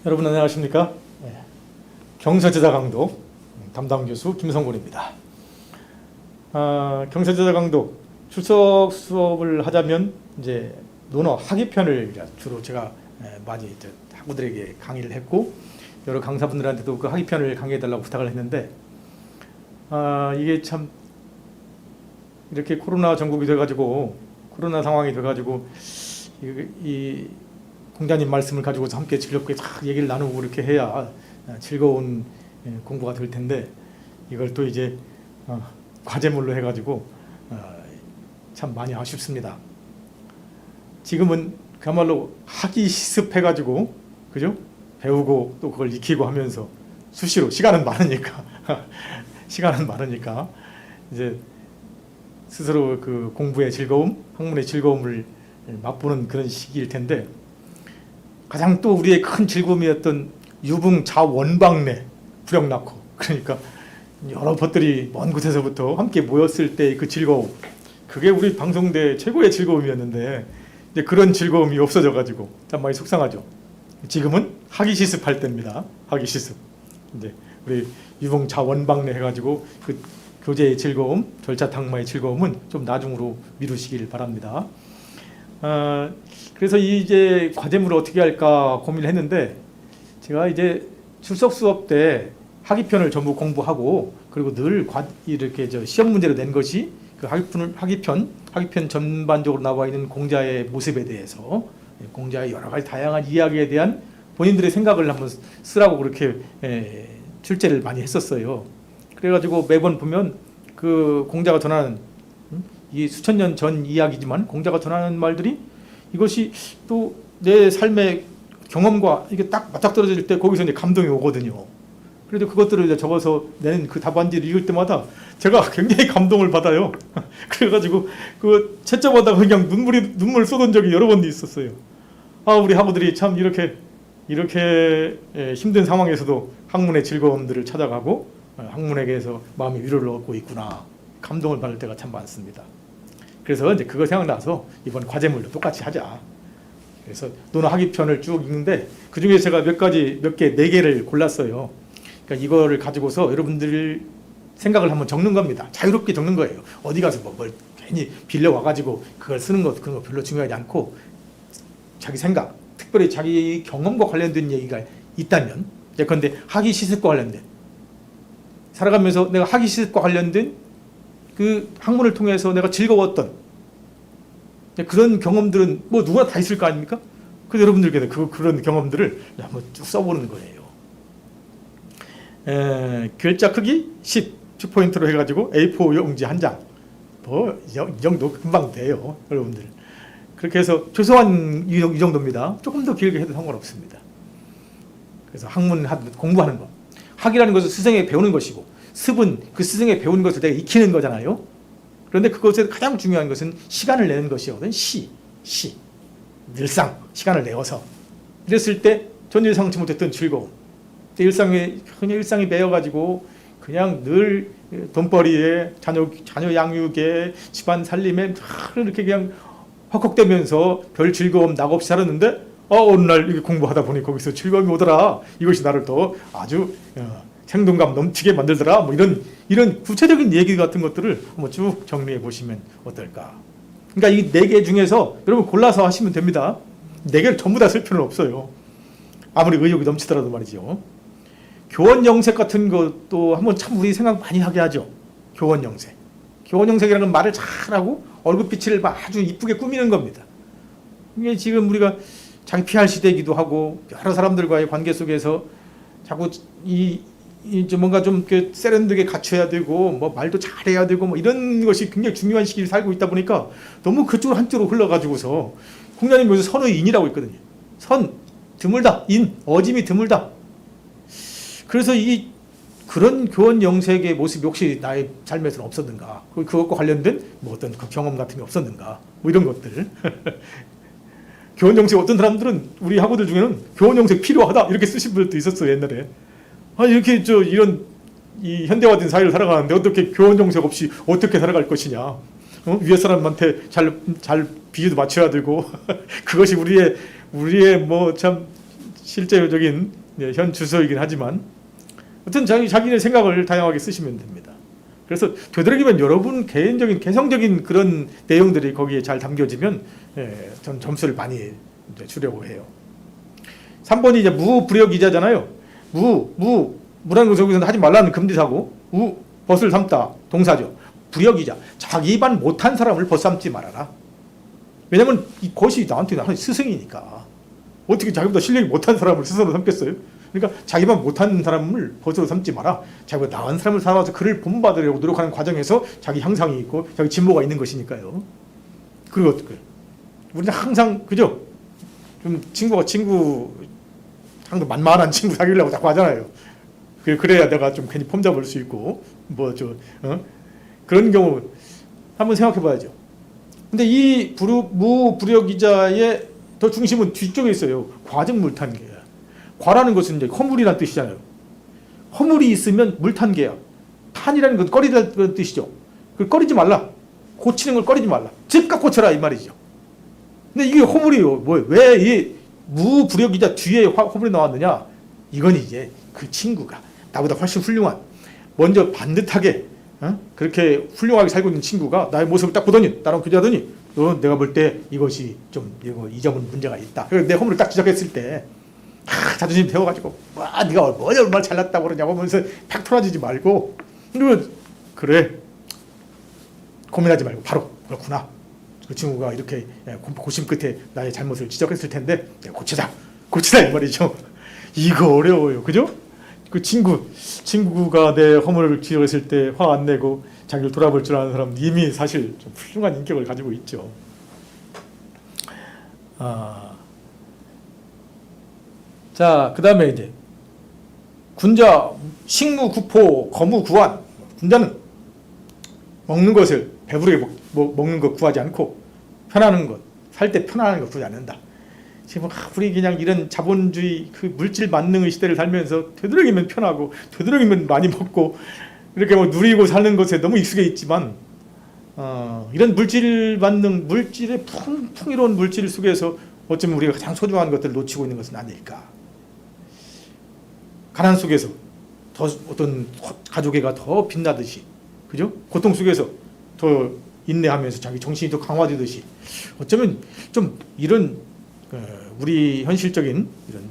여러분 안녕하십니까? 경서제자 강도 담당 교수 김성곤입니다. 경서제자 강도 출석 수업을 하자면 이제 논어 학위편을 주로 제가 많이 학우들에게 강의를 했고 여러 강사분들한테도 그 학위편을 강의해달라고 부탁을 했는데 이게 참 이렇게 코로나 전국이 돼가지고 코로나 상황이 돼가지고 이 공자님 말씀을 가지고서 함께 즐겁게 쫙 얘기를 나누고 이렇게 해야 즐거운 공부가 될 텐데 이걸 또 이제 과제물로 해가지고 참 많이 아쉽습니다. 지금은 그야말로 학위 시습해가지고 그죠? 배우고 또 그걸 익히고 하면서 수시로 시간은 많으니까 이제 스스로 그 공부의 즐거움, 학문의 즐거움을 맛보는 그런 시기일 텐데 가장 또 우리의 큰 즐거움이었던 유붕자원방내 불영낙호, 그러니까 여러 벗들이 먼 곳에서부터 함께 모였을 때의 그 즐거움, 그게 우리 방송대 최고의 즐거움이었는데 이제 그런 즐거움이 없어져가지고 참 많이 속상하죠. 지금은 학위 시습할 때입니다. 학위 시습. 이제 우리 유붕자원방내 해가지고 그 교재의 즐거움, 절차탕마의 즐거움은 좀 나중으로 미루시길 바랍니다. 그래서 이제 과제물을 어떻게 할까 고민을 했는데 제가 이제 출석 수업 때 학위편을 전부 공부하고 그리고 늘 이렇게 시험 문제로 낸 것이 그 학위편 전반적으로 나와 있는 공자의 모습에 대해서 공자의 여러 가지 다양한 이야기에 대한 본인들의 생각을 한번 쓰라고 그렇게 출제를 많이 했었어요. 그래가지고 매번 보면 그 공자가 전하는 이 수천 년 전 이야기지만 공자가 전하는 말들이 이것이 또 내 삶의 경험과 이게 딱 맞닥뜨려질 때 거기서 이제 감동이 오거든요. 그래도 그것들을 이제 적어서 낸 그 답안지를 읽을 때마다 제가 굉장히 감동을 받아요. 그래가지고 그 채점하다가 그냥 눈물 쏟은 적이 여러 번 있었어요. 우리 학우들이 참 이렇게 힘든 상황에서도 학문의 즐거움들을 찾아가고 학문에게서 마음의 위로를 얻고 있구나. 감동을 받을 때가 참 많습니다. 그래서 이제 그거 생각나서 이번 과제물도 똑같이 하자. 그래서 논어 학위편을 쭉 읽는데 그 중에 제가 네 개를 골랐어요. 그러니까 이거를 가지고서 여러분들 생각을 한번 적는 겁니다. 자유롭게 적는 거예요. 어디 가서 뭘 괜히 빌려 와가지고 그걸 쓰는 것 그런 거 별로 중요하지 않고 자기 생각, 특별히 자기 경험과 관련된 얘기가 있다면 예컨대 학위 시습과 관련된 살아가면서 내가 학위 시습과 관련된 그 학문을 통해서 내가 즐거웠던 그런 경험들은 뭐 누구나 다 있을 거 아닙니까? 그래서 여러분들께서 그런 경험들을 한번 쭉 써보는 거예요. 글자 크기 10포인트로 해가지고 A4 용지 한 장. 이 정도 금방 돼요, 여러분들. 그렇게 해서 최소한 이 정도입니다. 조금 더 길게 해도 상관없습니다. 그래서 학문 공부하는 거. 학이라는 것은 스승에게 배우는 것이고 습은 그 스승에 배우는 것을 내가 익히는 거잖아요. 그런데 그것에 가장 중요한 것은 시간을 내는 것이거든. 일상 시간을 내어서 이랬을 때 전 예상치 못했던 즐거움. 그냥 일상이 매여가지고 그냥 늘 돈벌이에 자녀 양육에 집안 살림에 이렇게 그냥 헉헉대면서 별 즐거움 낙 없이 살았는데 어느 날 이렇게 공부하다 보니 거기서 즐거움이 오더라. 이것이 나를 더 아주 생동감 넘치게 만들더라. 뭐 이런 구체적인 얘기 같은 것들을 한번 쭉 정리해 보시면 어떨까. 그러니까 이 4개 중에서 여러분 골라서 하시면 됩니다. 4개를 전부 다 쓸 필요는 없어요. 아무리 의욕이 넘치더라도 말이죠. 교원영색 같은 것도 한번 참 우리 생각 많이 하게 하죠. 교원영색. 교원영색이라는 건 말을 잘하고 얼굴빛을 아주 이쁘게 꾸미는 겁니다. 이게 지금 우리가 자기 PR 시대이기도 하고 여러 사람들과의 관계 속에서 자꾸 뭔가 좀 세련되게 갖춰야 되고 뭐 말도 잘해야 되고 뭐 이런 것이 굉장히 중요한 시기를 살고 있다 보니까 너무 그쪽으로 한쪽으로 흘러가지고서 공자님 여기서 선의 인이라고 있거든요. 선 드물다, 인 어짐이 드물다. 그래서 그런 교원 영색의 모습이 혹시 나의 삶에서는 없었는가? 그것과 관련된 뭐 어떤 그 경험 같은 게 없었는가? 뭐 이런 것들. 교원 영색 어떤 사람들은 우리 학우들 중에는 교원 영색 필요하다 이렇게 쓰신 분들도 있었어요 옛날에. 이렇게 이런 이 현대화된 사회를 살아가는데 어떻게 교원 영색 없이 어떻게 살아갈 것이냐? 위에 사람한테 잘 비유도 맞춰야 되고 그것이 우리의 뭐 참 실제적인 현 주소이긴 하지만 어떤 자기의 생각을 다양하게 쓰시면 됩니다. 그래서 되도록이면 여러분 개인적인 개성적인 그런 내용들이 거기에 잘 담겨지면 전 점수를 많이 주려고 해요. 3번이 이제 무불여기자잖아요. 무라는 것은 여기서는 하지 말라는 금지사고, 벗을 삼다 동사죠. 불여기자, 자기 반 못한 사람을 벗삼지 말아라. 왜냐면 이것이 나한테 스승이니까 어떻게 자기보다 실력이 못한 사람을 스승으로 삼겠어요? 그러니까 자기만 못한 사람을 벗어 삼지 마라. 자기보다 나은 사람을 삼아서 그를 본받으려고 노력하는 과정에서 자기 향상이 있고 자기 진보가 있는 것이니까요. 그리고 우리는 항상 그죠? 좀 친구 상도 만만한 친구 사귀려고 자꾸 하잖아요. 그래야 내가 좀 괜히 폼 잡을 수 있고 그런 경우 한번 생각해봐야죠. 근데 이 무불여기자의 더 중심은 뒤쪽에 있어요. 과정 물탄계야. 과라는 것은 이제 허물이라는 뜻이잖아요. 허물이 있으면 물탄계야. 탄이라는 건 꺼리다는 뜻이죠. 그 꺼리지 말라. 고치는 걸 꺼리지 말라. 즉각 고쳐라 이 말이죠. 근데 이게 허물이요. 뭐예요? 왜 이 무불여기자 뒤에 허물이 나왔느냐? 이건 이제 그 친구가 나보다 훨씬 훌륭한, 먼저 반듯하게 그렇게 훌륭하게 살고 있는 친구가 나의 모습을 딱 보더니 나랑 교제하더니 내가 볼 때 이것이 좀 이 점은 문제가 있다. 그래서 내 허물을 딱 지적했을 때 자존심 태워가지고 와 네가 얼마나 잘났다고 그러냐고 하면서 팍 털어지지 말고 그러면 그래 고민하지 말고 바로 그렇구나. 그 친구가 이렇게 고심 끝에 나의 잘못을 지적했을 텐데 내가 고치자 이 말이죠. 이거 어려워요. 그죠? 그 친구가 내 허물을 지적했을 때 화 안 내고 자기를 돌아볼 줄 아는 사람 이미 사실 좀 훌륭한 인격을 가지고 있죠. 자, 그 다음에 이제 군자 식무구포 거무구안. 군자는 먹는 것을 배부르게 먹는 것 구하지 않고 편안한 것, 살 때 편안한 것 구하지 않는다. 지금 우리 그냥 이런 자본주의 그 물질 만능의 시대를 살면서 되도록이면 편하고 되도록이면 많이 먹고 이렇게 누리고 사는 것에 너무 익숙해 있지만 이런 물질 만능, 물질의 풍요로운 물질 속에서 어쩌면 우리가 가장 소중한 것들을 놓치고 있는 것은 아닐까. 가난 속에서 더 어떤 가족애가 더 빛나듯이, 그죠? 고통 속에서 더 인내하면서 자기 정신이 더 강화되듯이 어쩌면 좀 이런 우리 현실적인 이런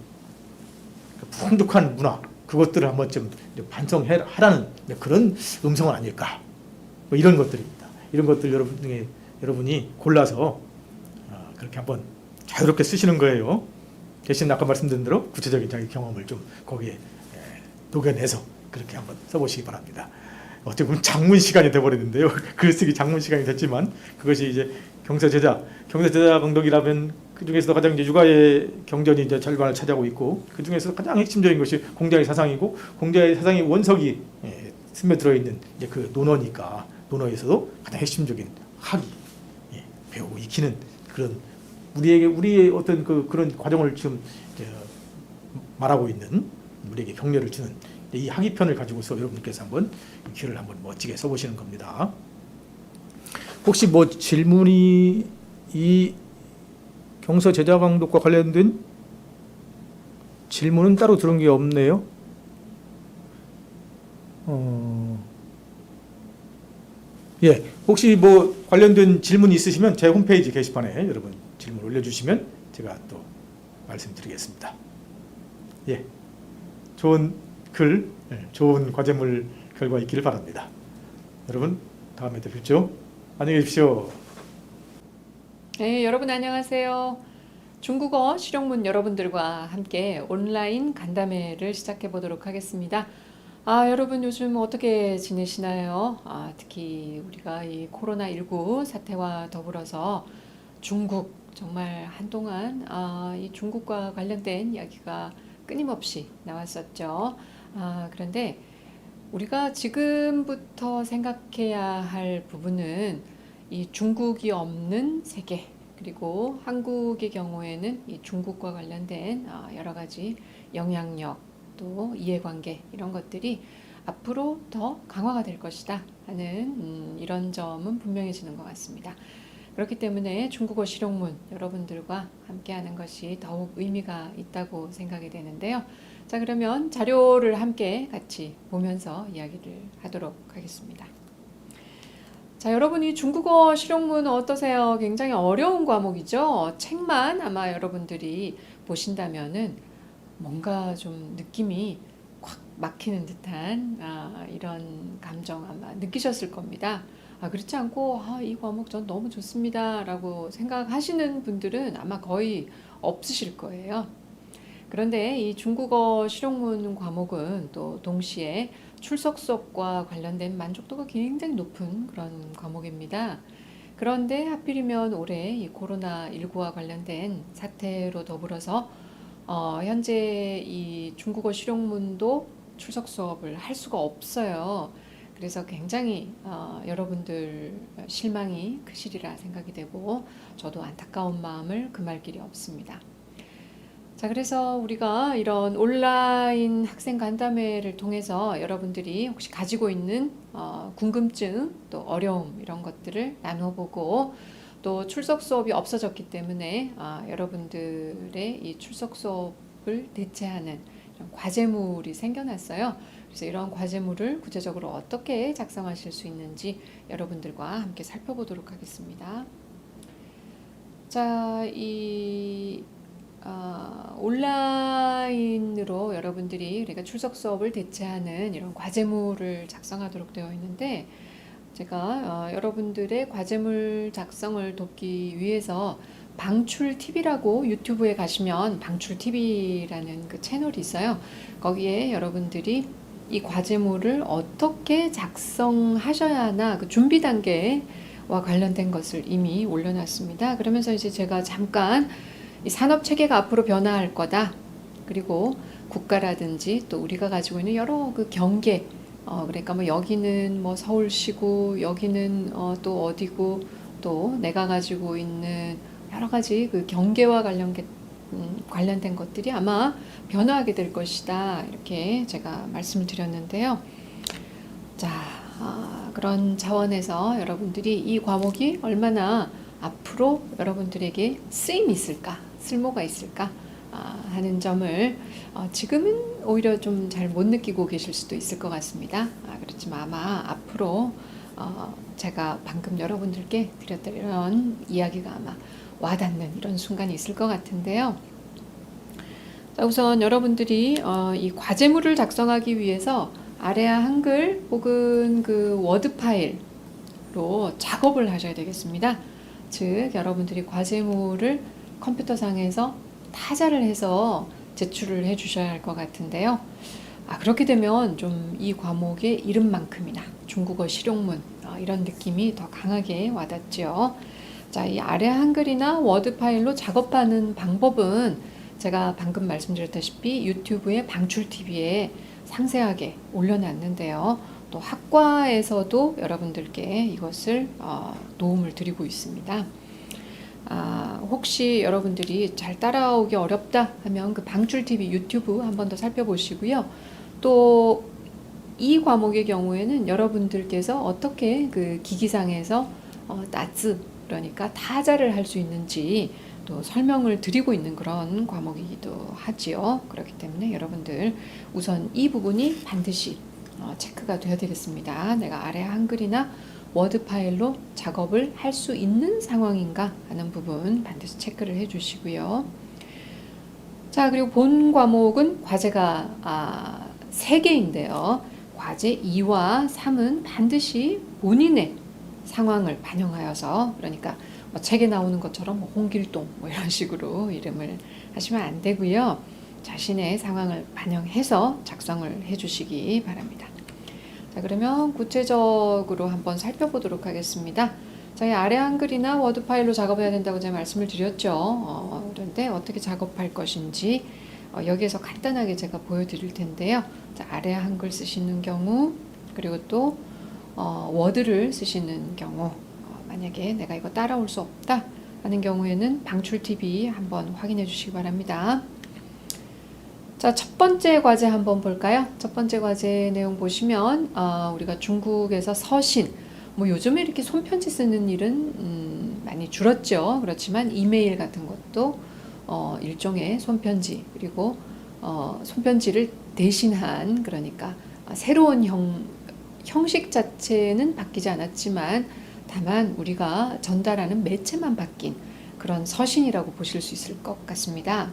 풍족한 문화 그것들을 한번 좀 반성하라는 그런 음성은 아닐까. 뭐 이런 것들입니다. 이런 것들 여러분이 골라서 그렇게 한번 자유롭게 쓰시는 거예요. 대신 아까 말씀드린 대로 구체적인 자기 경험을 좀 거기에 녹여내서 그렇게 한번 써보시기 바랍니다. 어떻게 보면 장문 시간이 돼버리는데요. 글쓰기 장문 시간이 됐지만 그것이 이제 경서제자 강독이라면 그 중에서도 가장 이제 육아의 경전이 이제 절반을 차지하고 있고 그 중에서 가장 핵심적인 것이 공자의 사상이고 공자의 사상의 원석이 스며들어 있는 이제 그 논어니까 논어에서도 가장 핵심적인 학이 배우고 익히는 그런 우리의 어떤 그런 과정을 지금 말하고 있는 우리에게 격려를 주는 이 학위편을 가지고서 여러분께서 한번 글을 한번 멋지게 써보시는 겁니다. 혹시 뭐 질문이 이 경서 제자 강독과 관련된 질문은 따로 들은 게 없네요. 예, 혹시 뭐 관련된 질문이 있으시면 제 홈페이지 게시판에 여러분 질문 올려주시면 제가 또 말씀드리겠습니다. 예, 좋은 글, 좋은 과제물 결과 있기를 바랍니다. 여러분 다음에 또 뵙죠. 안녕히 계십시오. 네, 여러분 안녕하세요. 중국어 실용문 여러분들과 함께 온라인 간담회를 시작해 보도록 하겠습니다. 여러분 요즘 어떻게 지내시나요? 특히 우리가 이 코로나19 사태와 더불어서 중국 정말 한동안 이 중국과 관련된 이야기가 끊임없이 나왔었죠. 그런데 우리가 지금부터 생각해야 할 부분은 이 중국이 없는 세계, 그리고 한국의 경우에는 이 중국과 관련된 여러 가지 영향력, 또 이해관계 이런 것들이 앞으로 더 강화가 될 것이다 하는 이런 점은 분명해지는 것 같습니다. 그렇기 때문에 중국어 실용문 여러분들과 함께하는 것이 더욱 의미가 있다고 생각이 되는데요. 자, 그러면 자료를 함께 같이 보면서 이야기를 하도록 하겠습니다. 자, 여러분이 중국어 실용문 어떠세요? 굉장히 어려운 과목이죠. 책만 아마 여러분들이 보신다면은 뭔가 좀 느낌이 콱 막히는 듯한 이런 감정 아마 느끼셨을 겁니다. 그렇지 않고 이 과목 전 너무 좋습니다 라고 생각하시는 분들은 아마 거의 없으실 거예요. 그런데 이 중국어 실용문 과목은 또 동시에 출석 수업과 관련된 만족도가 굉장히 높은 그런 과목입니다. 그런데 하필이면 올해 이 코로나19와 관련된 사태로 더불어서 현재 이 중국어 실용문도 출석 수업을 할 수가 없어요. 그래서 굉장히 여러분들 실망이 크시리라 생각이 되고 저도 안타까운 마음을 금할 길이 없습니다. 자, 그래서 우리가 이런 온라인 학생 간담회를 통해서 여러분들이 혹시 가지고 있는 궁금증, 또 어려움 이런 것들을 나눠보고 또 출석 수업이 없어졌기 때문에 여러분들의 이 출석 수업을 대체하는 이런 과제물이 생겨났어요. 그래서 이런 과제물을 구체적으로 어떻게 작성하실 수 있는지 여러분들과 함께 살펴보도록 하겠습니다. 자, 온라인으로 여러분들이 우리가 출석 수업을 대체하는 이런 과제물을 작성하도록 되어 있는데 제가 여러분들의 과제물 작성을 돕기 위해서 방출TV라고 유튜브에 가시면 방출TV라는 그 채널이 있어요. 거기에 여러분들이 이 과제물을 어떻게 작성하셔야 하나 그 준비 단계와 관련된 것을 이미 올려놨습니다. 그러면서 이제 제가 잠깐 이 산업 체계가 앞으로 변화할 거다. 그리고 국가라든지 또 우리가 가지고 있는 여러 그 경계, 그러니까 뭐 여기는 뭐 서울시고 여기는 또 어디고 또 내가 가지고 있는 여러 가지 그 경계와 관련된 것들이 아마 변화하게 될 것이다. 이렇게 제가 말씀을 드렸는데요. 자, 그런 차원에서 여러분들이 이 과목이 얼마나 앞으로 여러분들에게 쓰임이 있을까, 쓸모가 있을까 하는 점을 지금은 오히려 좀 잘 못 느끼고 계실 수도 있을 것 같습니다. 그렇지만 아마 앞으로 제가 방금 여러분들께 드렸던 이런 이야기가 아마 와닿는 이런 순간이 있을 것 같은데요. 자, 우선 여러분들이 이 과제물을 작성하기 위해서 아래아 한글 혹은 그 워드 파일로 작업을 하셔야 되겠습니다. 즉 여러분들이 과제물을 컴퓨터상에서 타자를 해서 제출을 해 주셔야 할 것 같은데요. 그렇게 되면 좀 이 과목의 이름만큼이나 중국어 실용문 이런 느낌이 더 강하게 와닿죠. 자, 이 아래 한글이나 워드 파일로 작업하는 방법은 제가 방금 말씀드렸다시피 유튜브의 방출TV에 상세하게 올려놨는데요. 또 학과에서도 여러분들께 이것을 도움을 드리고 있습니다. 혹시 여러분들이 잘 따라오기 어렵다 하면 그 방출TV 유튜브 한 번 더 살펴보시고요. 또 이 과목의 경우에는 여러분들께서 어떻게 그 기기상에서 따즈 그러니까 타자를 할 수 있는지 또 설명을 드리고 있는 그런 과목이기도 하지요. 그렇기 때문에 여러분들 우선 이 부분이 반드시 체크가 되어야 되겠습니다. 내가 아래 한글이나 워드 파일로 작업을 할 수 있는 상황인가 하는 부분 반드시 체크를 해 주시고요. 자, 그리고 본 과목은 과제가 3개인데요. 과제 2와 3은 반드시 본인의 상황을 반영하여서 그러니까 뭐 책에 나오는 것처럼 뭐 홍길동 뭐 이런 식으로 이름을 하시면 안 되고요. 자신의 상황을 반영해서 작성을 해 주시기 바랍니다. 자, 그러면 구체적으로 한번 살펴보도록 하겠습니다. 자, 이 아래 한글이나 워드 파일로 작업해야 된다고 제가 말씀을 드렸죠. 그런데 어떻게 작업할 것인지 여기에서 간단하게 제가 보여드릴 텐데요. 자, 아래 한글 쓰시는 경우 그리고 또 워드를 쓰시는 경우 만약에 내가 이거 따라올 수 없다 하는 경우에는 방출TV 한번 확인해 주시기 바랍니다. 자, 첫 번째 과제 한번 볼까요? 첫 번째 과제 내용 보시면 우리가 중국에서 서신 뭐 요즘에 이렇게 손편지 쓰는 일은 많이 줄었죠. 그렇지만 이메일 같은 것도 일종의 손편지, 그리고 손편지를 대신한, 그러니까 새로운 형식 자체는 바뀌지 않았지만 다만 우리가 전달하는 매체만 바뀐 그런 서신이라고 보실 수 있을 것 같습니다.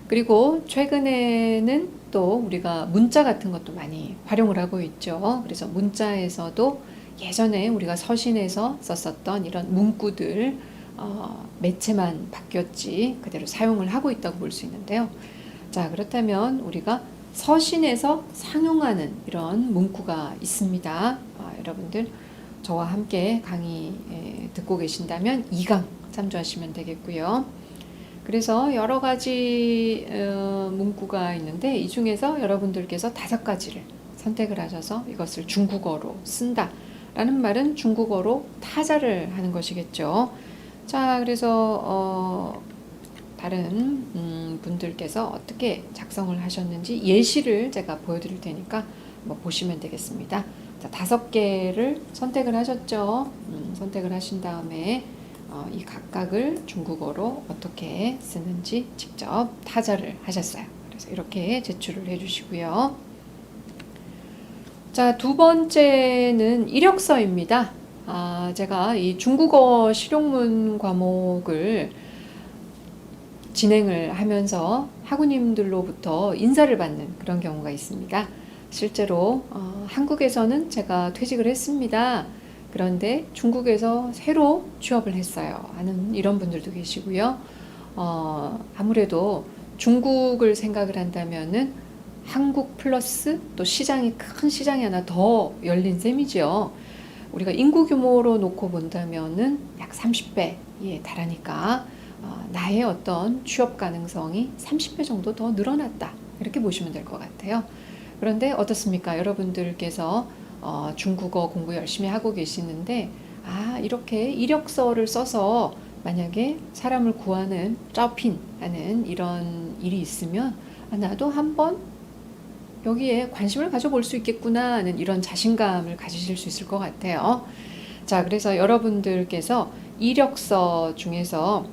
그리고 최근에는 또 우리가 문자 같은 것도 많이 활용을 하고 있죠. 그래서 문자에서도 예전에 우리가 서신에서 썼었던 이런 문구들 매체만 바뀌었지 그대로 사용을 하고 있다고 볼 수 있는데요. 자, 그렇다면 우리가 서신에서 상용하는 이런 문구가 있습니다. 여러분들 저와 함께 강의 듣고 계신다면 2강 참조하시면 되겠고요. 그래서 여러 가지 문구가 있는데 이 중에서 여러분들께서 5가지를 선택을 하셔서 이것을 중국어로 쓴다 라는 말은 중국어로 타자를 하는 것이겠죠. 자, 그래서 다른 분들께서 어떻게 작성을 하셨는지 예시를 제가 보여드릴 테니까 보시면 되겠습니다. 자, 5개를 선택을 하셨죠. 선택을 하신 다음에 이 각각을 중국어로 어떻게 쓰는지 직접 타자를 하셨어요. 그래서 이렇게 제출을 해주시고요. 자, 2번째는 이력서입니다. 제가 이 중국어 실용문 과목을 진행을 하면서 학우님들로부터 인사를 받는 그런 경우가 있습니다. 실제로 한국에서는 제가 퇴직을 했습니다. 그런데 중국에서 새로 취업을 했어요 하는 이런 분들도 계시고요. 아무래도 중국을 생각을 한다면은 한국 플러스 또 시장이 큰 시장이 하나 더 열린 셈이죠. 우리가 인구 규모로 놓고 본다면은 약 30배에 달하니까 나의 어떤 취업 가능성이 30배 정도 더 늘어났다 이렇게 보시면 될 것 같아요. 그런데 어떻습니까? 여러분들께서 중국어 공부 열심히 하고 계시는데 이렇게 이력서를 써서 만약에 사람을 구하는招聘 하는 이런 일이 있으면 나도 한번 여기에 관심을 가져볼 수 있겠구나 하는 이런 자신감을 가지실 수 있을 것 같아요. 자, 그래서 여러분들께서 이력서 중에서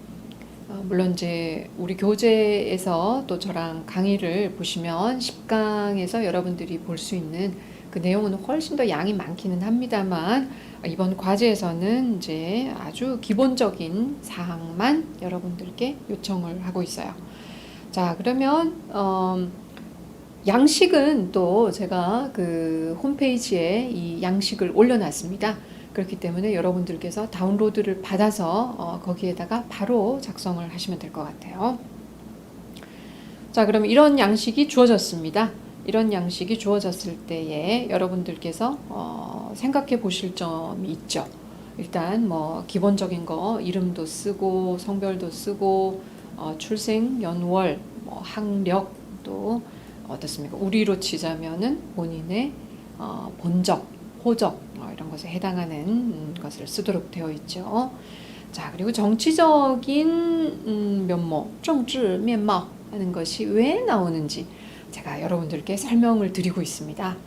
물론 이제 우리 교재에서 또 저랑 강의를 보시면 10강에서 여러분들이 볼 수 있는 그 내용은 훨씬 더 양이 많기는 합니다만 이번 과제에서는 이제 아주 기본적인 사항만 여러분들께 요청을 하고 있어요. 자, 그러면 양식은 또 제가 그 홈페이지에 이 양식을 올려놨습니다. 그렇기 때문에 여러분들께서 다운로드를 받아서 거기에다가 바로 작성을 하시면 될 것 같아요. 자, 그럼 이런 양식이 주어졌습니다. 이런 양식이 주어졌을 때에 여러분들께서 생각해 보실 점이 있죠. 일단 기본적인 거 이름도 쓰고 성별도 쓰고 출생 연월 학력 또 어떻습니까? 우리로 치자면은 본인의 본적, 호적 이런 것에 해당하는 것을 쓰도록 되어 있죠. 자, 그리고 정치적인 면모, 政治面貌 하는 것이 왜 나오는지 제가 여러분들께 설명을 드리고 있습니다.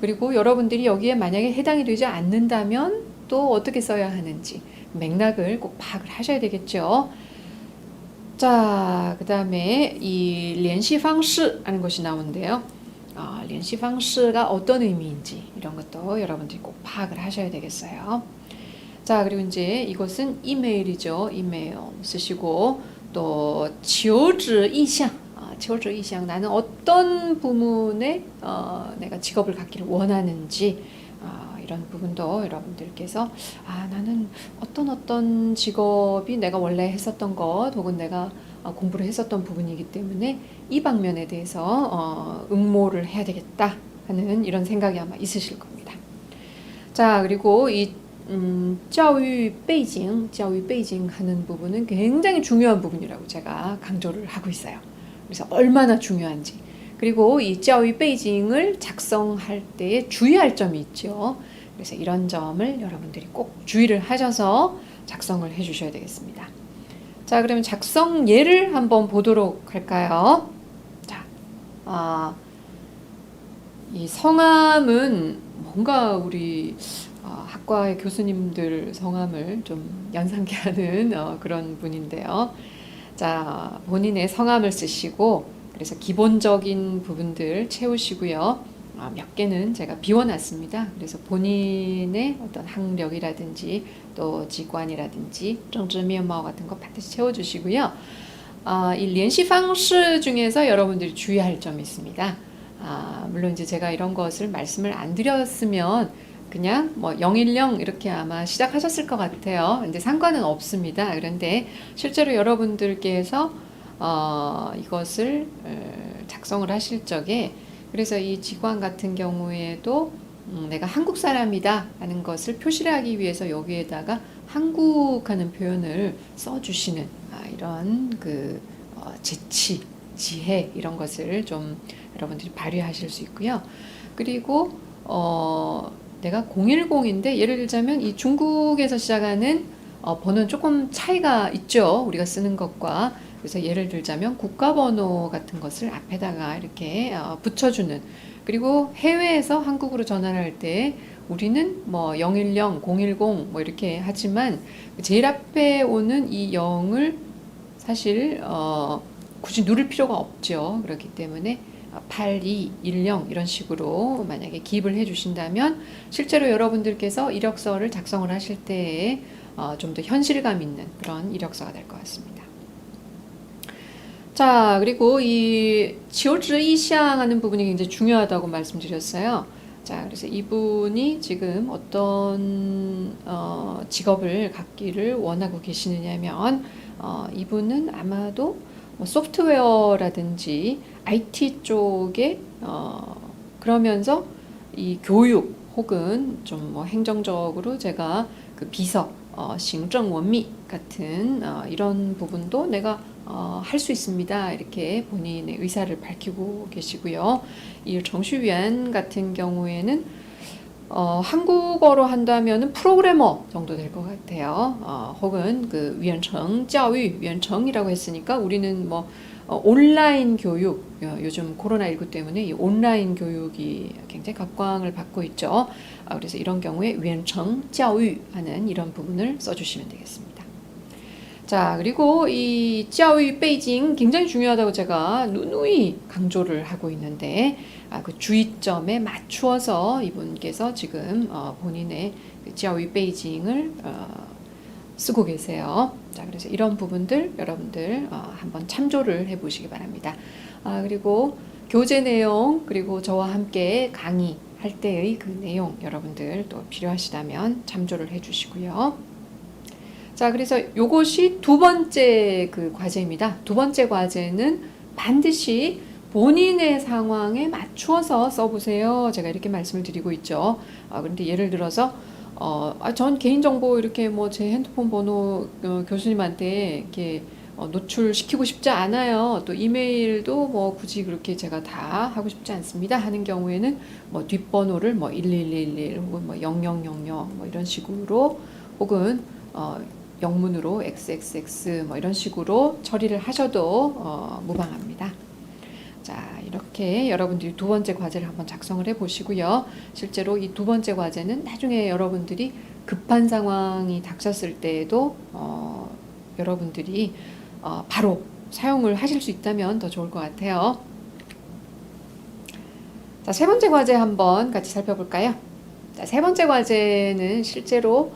그리고 여러분들이 여기에 만약에 해당이 되지 않는다면 또 어떻게 써야 하는지 맥락을 꼭 파악을 하셔야 되겠죠. 자, 그 다음에 이 联系方式 하는 것이 나오는데요. 联系方式가 어떤 의미인지 이런 것도 여러분들이 꼭 파악을 하셔야 되겠어요. 자, 그리고 이제 이것은 이메일이죠. 이메일 쓰시고 또 求职意向 求职意向 나는 어떤 부문에 내가 직업을 갖기를 원하는지 이런 부분도 여러분들께서 나는 어떤 직업이 내가 원래 했었던 것 혹은 내가 공부를 했었던 부분이기 때문에 이 방면에 대해서 응모를 해야 되겠다 하는 이런 생각이 아마 있으실 겁니다. 자, 그리고 이 教育背景 하는 부분은 굉장히 중요한 부분이라고 제가 강조를 하고 있어요. 그래서 얼마나 중요한지 그리고 이 教育背景을 작성할 때에 주의할 점이 있죠. 그래서 이런 점을 여러분들이 꼭 주의를 하셔서 작성을 해주셔야 되겠습니다. 자, 그러면 작성 예를 한번 보도록 할까요? 자, 이 성함은 뭔가 우리 학과의 교수님들 성함을 좀 연상케 하는 그런 분인데요. 자, 본인의 성함을 쓰시고 그래서 기본적인 부분들 채우시고요. 몇 개는 제가 비워놨습니다. 그래서 본인의 어떤 학력이라든지 또 직관이라든지 정치면모 같은 거 반드시 채워주시고요. 이联系方式 중에서 여러분들이 주의할 점이 있습니다. 물론 이제 제가 이런 것을 말씀을 안 드렸으면 그냥 뭐 010 이렇게 아마 시작하셨을 것 같아요. 근데 상관은 없습니다. 그런데 실제로 여러분들께서 이것을 작성을 하실 적에 그래서 이 직관 같은 경우에도 내가 한국 사람이다 하는 것을 표시를 하기 위해서 여기에다가 한국하는 표현을 써주시는 이런 그 재치, 지혜 이런 것을 좀 여러분들이 발휘하실 수 있고요. 그리고 내가 010인데 예를 들자면 이 중국에서 시작하는 번호는 조금 차이가 있죠. 우리가 쓰는 것과. 그래서 예를 들자면 국가번호 같은 것을 앞에다가 이렇게 붙여주는. 그리고 해외에서 한국으로 전화할 때 우리는 뭐 010, 010 뭐 이렇게 하지만 제일 앞에 오는 이 0을 사실 굳이 누를 필요가 없죠. 그렇기 때문에 8210 이런 식으로 만약에 기입을 해 주신다면 실제로 여러분들께서 이력서를 작성을 하실 때에 좀 더 현실감 있는 그런 이력서가 될 것 같습니다. 자, 그리고 이 지오즈 이시앙 하는 부분이 굉장히 중요하다고 말씀드렸어요. 자, 그래서 이분이 지금 어떤 직업을 갖기를 원하고 계시느냐면 이분은 아마도 뭐 소프트웨어라든지 IT 쪽에 그러면서 이 교육 혹은 좀 뭐 행정적으로 제가 그 비서,行政 원미 같은 이런 부분도 내가 할 수 있습니다. 이렇게 본인의 의사를 밝히고 계시고요. 이 정슈위안 같은 경우에는 한국어로 한다면은 프로그래머 정도 될 것 같아요. 혹은 그 위안청, 教育, 위안청이라고 했으니까 우리는 뭐 온라인 교육, 요즘 코로나19 때문에 이 온라인 교육이 굉장히 각광을 받고 있죠. 그래서 이런 경우에 위안청, 教育 하는 이런 부분을 써주시면 되겠습니다. 자, 그리고 이 教育 베이징 굉장히 중요하다고 제가 누누이 강조를 하고 있는데 그 주의점에 맞추어서 이분께서 지금 본인의 그 教育 베이징을 쓰고 계세요. 자, 그래서 이런 부분들 여러분들 한번 참조를 해보시기 바랍니다. 그리고 교재 내용 그리고 저와 함께 강의할 때의 그 내용 여러분들 또 필요하시다면 참조를 해주시고요. 자, 그래서 요것이 두 번째 그 과제입니다. 두 번째 과제는 반드시 본인의 상황에 맞추어서 써보세요. 제가 이렇게 말씀을 드리고 있죠. 그런데 예를 들어서 전 개인정보 이렇게 뭐 제 핸드폰 번호 교수님한테 이렇게 노출시키고 싶지 않아요. 또 이메일도 뭐 굳이 그렇게 제가 다 하고 싶지 않습니다. 하는 경우에는 뭐 뒷번호를 뭐 1111 혹은 뭐 0000 뭐 이런 식으로 혹은 영문으로 XXX 뭐 이런 식으로 처리를 하셔도 무방합니다. 자, 이렇게 여러분들이 두 번째 과제를 한번 작성을 해 보시고요. 실제로 이 두 번째 과제는 나중에 여러분들이 급한 상황이 닥쳤을 때에도 여러분들이 바로 사용을 하실 수 있다면 더 좋을 것 같아요. 자, 세 번째 과제 한번 같이 살펴볼까요? 자, 세 번째 과제는 실제로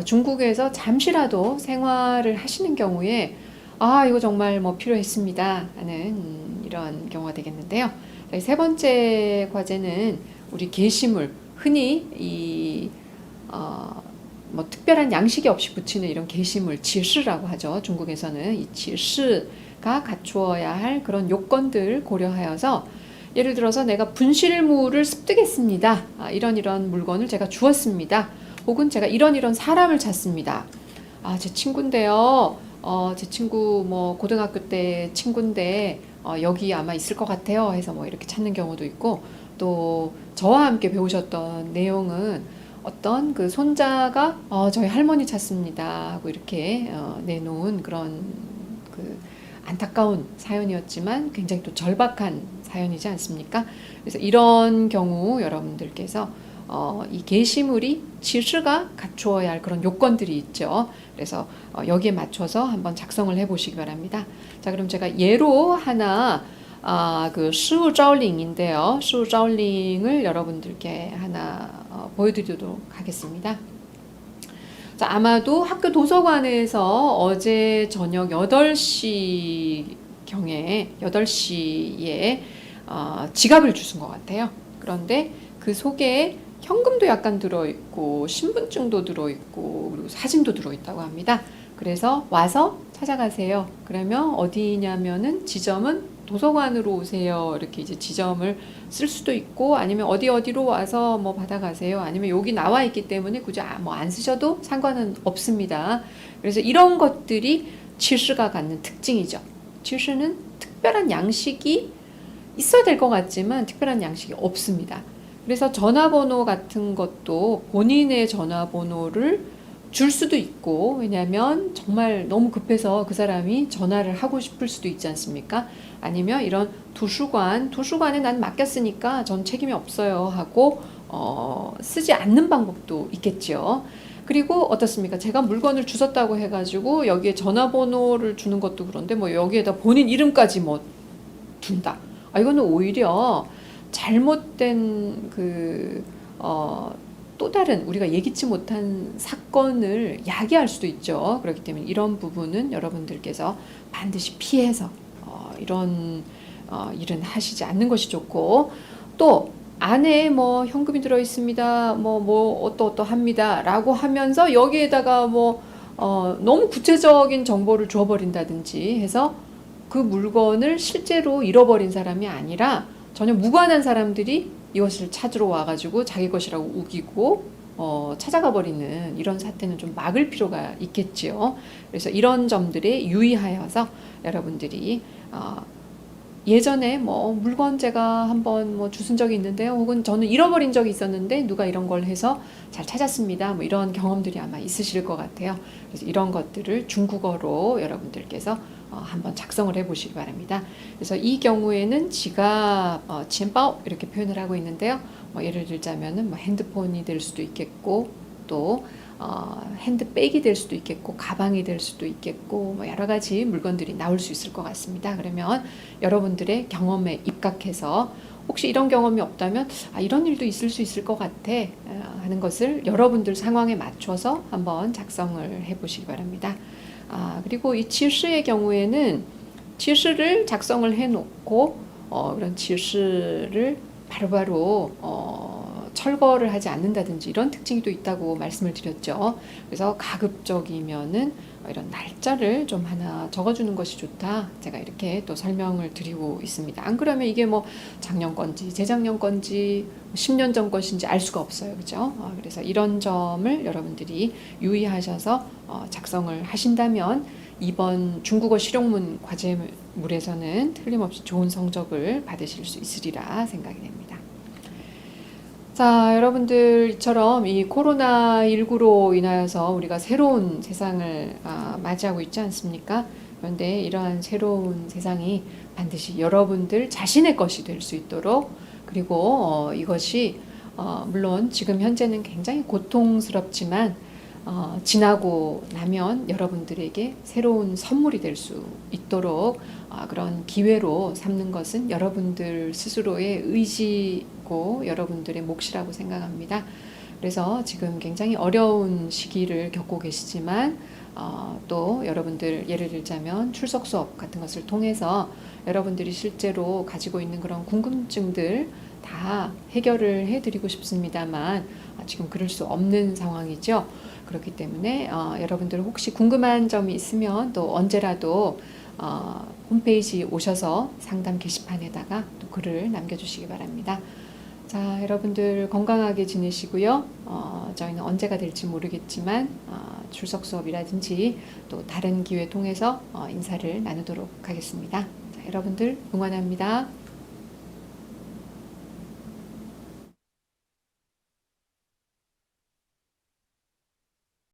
중국에서 잠시라도 생활을 하시는 경우에 이거 정말 뭐 필요했습니다 하는 이런 경우가 되겠는데요. 자, 세 번째 과제는 우리 게시물 흔히 이 뭐 특별한 양식이 없이 붙이는 이런 게시물 지시라고 하죠. 중국에서는 이 지시가 갖추어야 할 그런 요건들 고려하여서 예를 들어서 내가 분실물을 습득했습니다. 이런 물건을 제가 주었습니다. 혹은 제가 이런 사람을 찾습니다. 제 친구인데요. 제 친구 뭐 고등학교 때 친구인데 여기 아마 있을 것 같아요. 해서 뭐 이렇게 찾는 경우도 있고 또 저와 함께 배우셨던 내용은 어떤 그 손자가 저희 할머니 찾습니다 하고 이렇게 내놓은 그런 그 안타까운 사연이었지만 굉장히 또 절박한 사연이지 않습니까? 그래서 이런 경우 여러분들께서 이 게시물이 지시가 갖추어야 할 그런 요건들이 있죠. 그래서 여기에 맞춰서 한번 작성을 해보시기 바랍니다. 자, 그럼 제가 예로 하나 그 시우자오링인데요. 시우자오링을 여러분들께 하나 보여드리도록 하겠습니다. 자, 아마도 학교 도서관에서 어제 저녁 8시경에 8시에 지갑을 주신 것 같아요. 그런데 그 속에 현금도 약간 들어있고 신분증도 들어있고 그리고 사진도 들어있다고 합니다. 그래서 와서 찾아가세요. 그러면 어디냐면은 지점은 도서관으로 오세요. 이렇게 이제 지점을 쓸 수도 있고 아니면 어디로 와서 뭐 받아가세요. 아니면 여기 나와 있기 때문에 굳이 뭐 안 쓰셔도 상관은 없습니다. 그래서 이런 것들이 치시가 갖는 특징이죠. 치시는 특별한 양식이 있어야 될 것 같지만 특별한 양식이 없습니다. 그래서 전화번호 같은 것도 본인의 전화번호를 줄 수도 있고 왜냐하면 정말 너무 급해서 그 사람이 전화를 하고 싶을 수도 있지 않습니까? 아니면 이런 도서관에 난 맡겼으니까 전 책임이 없어요 하고 쓰지 않는 방법도 있겠죠. 그리고 어떻습니까? 제가 물건을 주셨다고 해가지고 여기에 전화번호를 주는 것도 그런데 뭐 여기에다 본인 이름까지 뭐 둔다. 이거는 오히려 잘못된 또 다른 우리가 예기치 못한 사건을 야기할 수도 있죠. 그렇기 때문에 이런 부분은 여러분들께서 반드시 피해서 이런 일은 하시지 않는 것이 좋고 또 안에 뭐 현금이 들어 있습니다. 뭐 어떠합니다. 라고 하면서 여기에다가 너무 구체적인 정보를 줘버린다든지 해서 그 물건을 실제로 잃어버린 사람이 아니라 전혀 무관한 사람들이 이것을 찾으러 와가지고 자기 것이라고 우기고 찾아가 버리는 이런 사태는 좀 막을 필요가 있겠지요. 그래서 이런 점들에 유의하여서 여러분들이 예전에 물건 제가 한번 주신 적이 있는데요. 혹은 저는 잃어버린 적이 있었는데 누가 이런 걸 해서 잘 찾았습니다. 이런 경험들이 아마 있으실 것 같아요. 그래서 이런 것들을 중국어로 여러분들께서 한번 작성을 해보시기 바랍니다. 그래서 이 경우에는 지갑, 첸바오 이렇게 표현을 하고 있는데요. 예를 들자면은 핸드폰이 될 수도 있겠고 또 핸드백이 될 수도 있겠고 가방이 될 수도 있겠고 여러 가지 물건들이 나올 수 있을 것 같습니다. 그러면 여러분들의 경험에 입각해서 혹시 이런 경험이 없다면 이런 일도 있을 수 있을 것 같아 하는 것을 여러분들 상황에 맞춰서 한번 작성을 해보시기 바랍니다. 그리고 이 치시의 경우에는 치시를 작성을 해놓고 그런 치시를 바로바로 철거를 하지 않는다든지 이런 특징이 또 있다고 말씀을 드렸죠. 그래서 가급적이면은 이런 날짜를 좀 하나 적어주는 것이 좋다. 제가 이렇게 또 설명을 드리고 있습니다. 안 그러면 이게 작년 건지 재작년 건지 10년 전 것인지 알 수가 없어요. 그죠? 그래서 이런 점을 여러분들이 유의하셔서 작성을 하신다면 이번 중국어 실용문 과제물에서는 틀림없이 좋은 성적을 받으실 수 있으리라 생각이 됩니다. 자, 여러분들처럼 이 코로나19로 인하여서 우리가 새로운 세상을 맞이하고 있지 않습니까? 그런데 이러한 새로운 세상이 반드시 여러분들 자신의 것이 될 수 있도록 그리고 이것이 물론 지금 현재는 굉장히 고통스럽지만 지나고 나면 여러분들에게 새로운 선물이 될 수 있도록 그런 기회로 삼는 것은 여러분들 스스로의 의지고 여러분들의 몫이라고 생각합니다. 그래서 지금 굉장히 어려운 시기를 겪고 계시지만 또 여러분들 예를 들자면 출석 수업 같은 것을 통해서 여러분들이 실제로 가지고 있는 그런 궁금증들 다 해결을 해드리고 싶습니다만 지금 그럴 수 없는 상황이죠. 그렇기 때문에 여러분들 혹시 궁금한 점이 있으면 또 언제라도 홈페이지 오셔서 상담 게시판에다가 또 글을 남겨주시기 바랍니다. 자, 여러분들 건강하게 지내시고요. 저희는 언제가 될지 모르겠지만 출석 수업이라든지 또 다른 기회 통해서 인사를 나누도록 하겠습니다. 자, 여러분들 응원합니다.